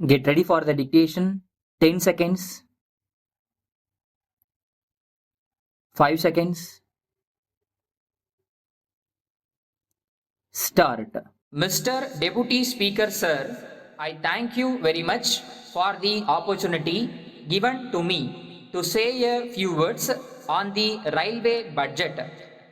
Get ready for the dictation. 10 seconds. 5 seconds. Start. Mr. Deputy Speaker Sir, I thank you very much for the opportunity given to me to say a few words on the railway budget.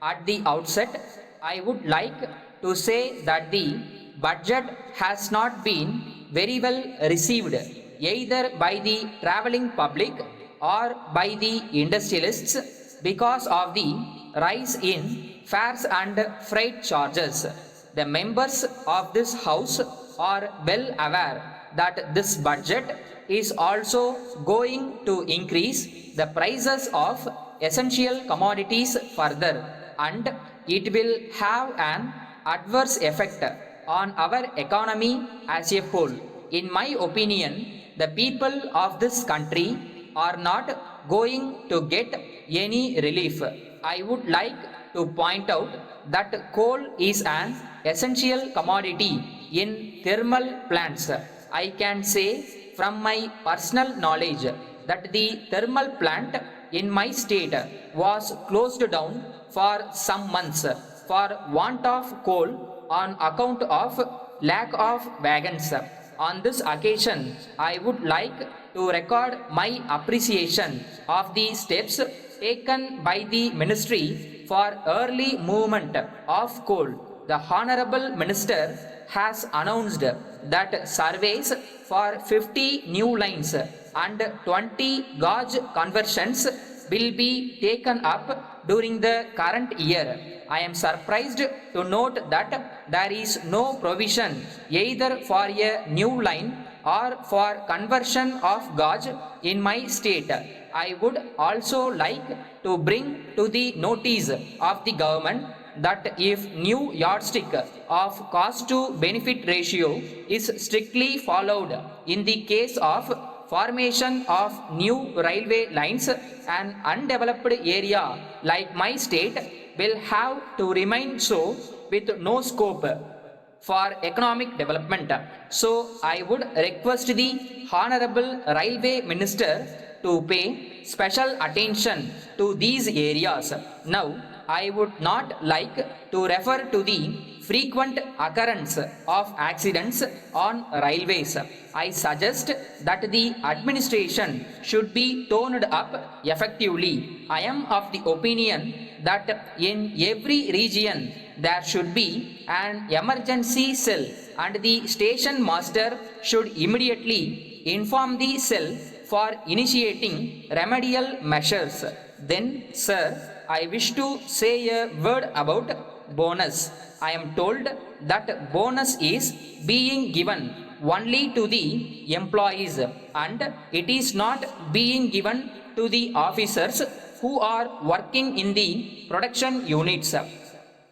At the outset, I would like to say that the budget has not been very well received either by the travelling public or by the industrialists because of the rise in fares and freight charges. The members of this house are well aware that this budget is also going to increase the prices of essential commodities further, and it will have an adverse effect on our economy as a whole. In my opinion, the people of this country are not going to get any relief. I would like to point out that coal is an essential commodity in thermal plants. I can say from my personal knowledge that the thermal plant in my state was closed down for some months for want of coal on account of lack of wagons. On this occasion, I would like to record my appreciation of the steps taken by the Ministry for early movement of coal. The Honorable Minister has announced that surveys for 50 new lines and 20 gauge conversions will be taken up during the current year. I am surprised to note that there is no provision either for a new line or for conversion of gauge in my state. I would also like to bring to the notice of the government that if new yardstick of cost to benefit ratio is strictly followed in the case of formation of new railway lines, an undeveloped area like my state will have to remain so with no scope for economic development. So I would request the Honorable Railway Minister to pay special attention to these areas. Now, I would not like to refer to the frequent occurrence of accidents on railways. I suggest that the administration should be toned up effectively. I am of the opinion that in every region there should be an emergency cell and the station master should immediately inform the cell for initiating remedial measures. Then, sir, I wish to say a word about bonus. I am told that bonus is being given only to the employees and it is not being given to the officers who are working in the production units.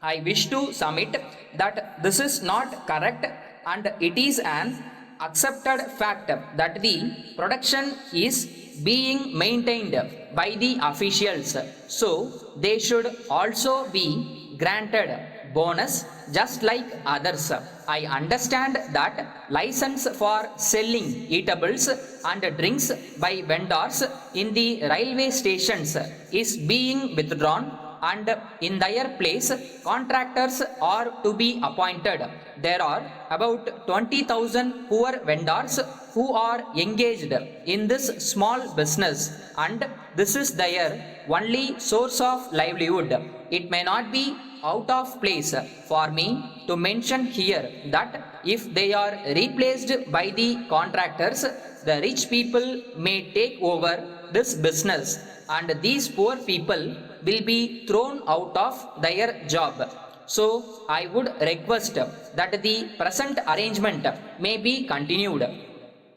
I wish to submit that this is not correct and it is an accepted fact that the production is being maintained by the officials, so they should also be granted bonus just like others. I understand that license for selling eatables and drinks by vendors in the railway stations is being withdrawn and in their place contractors are to be appointed. There are about 20,000 poor vendors who are engaged in this small business and this is their only source of livelihood. It may not be out of place for me to mention here that if they are replaced by the contractors, the rich people may take over this business and these poor people will be thrown out of their job. So I would request that the present arrangement may be continued.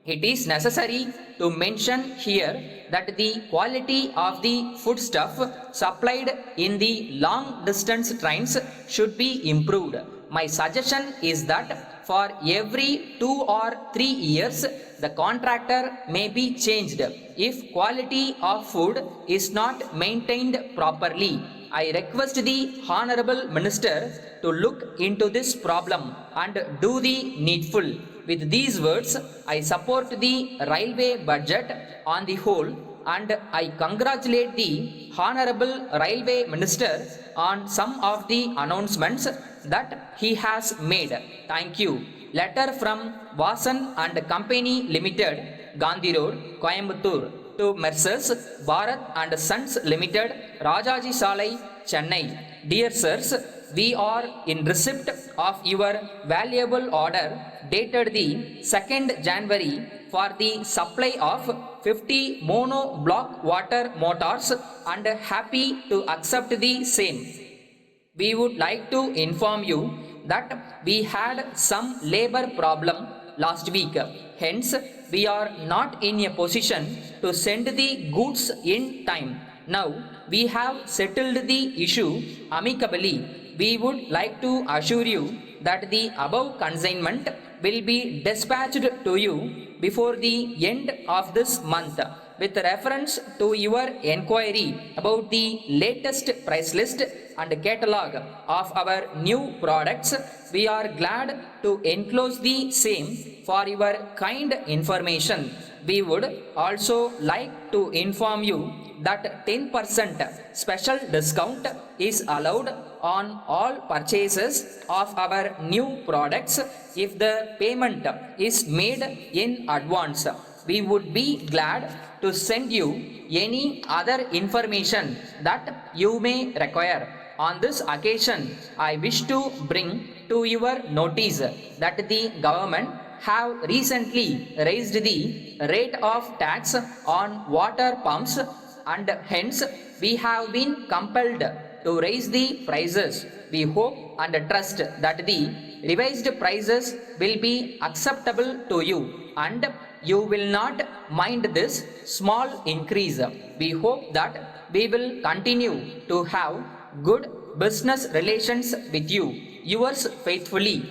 It is necessary to mention here that the quality of the foodstuff supplied in the long distance trains should be improved. My suggestion is that for every 2 or 3 years, the contractor may be changed if quality of food is not maintained properly. I request the Honorable Minister to look into this problem and do the needful. With these words, I support the railway budget on the whole, and I congratulate the Honorable Railway Minister on some of the announcements that he has made. Thank you. Letter from Vasan and Company Limited, Gandhi Road, Coimbatore, to Messrs. Bharat and Sons Limited, Rajaji Salai, Chennai. Dear sirs, we are in receipt of your valuable order dated the 2nd January for the supply of 50 mono block water motors and happy to accept the same. We would like to inform you that we had some labor problem last week. Hence, we are not in a position to send the goods in time. Now, we have settled the issue amicably. We would like to assure you that the above consignment will be dispatched to you before the end of this month. With reference to your enquiry about the latest price list and catalog of our new products, we are glad to enclose the same for your kind information. We would also like to inform you that 10% special discount is allowed on all purchases of our new products if the payment is made in advance. We would be glad to send you any other information that you may require. On this occasion, I wish to bring to your notice that the government have recently raised the rate of tax on water pumps, and hence we have been compelled to raise the prices. We hope and trust that the revised prices will be acceptable to you and you will not mind this small increase. We hope that we will continue to have good business relations with you. Yours faithfully,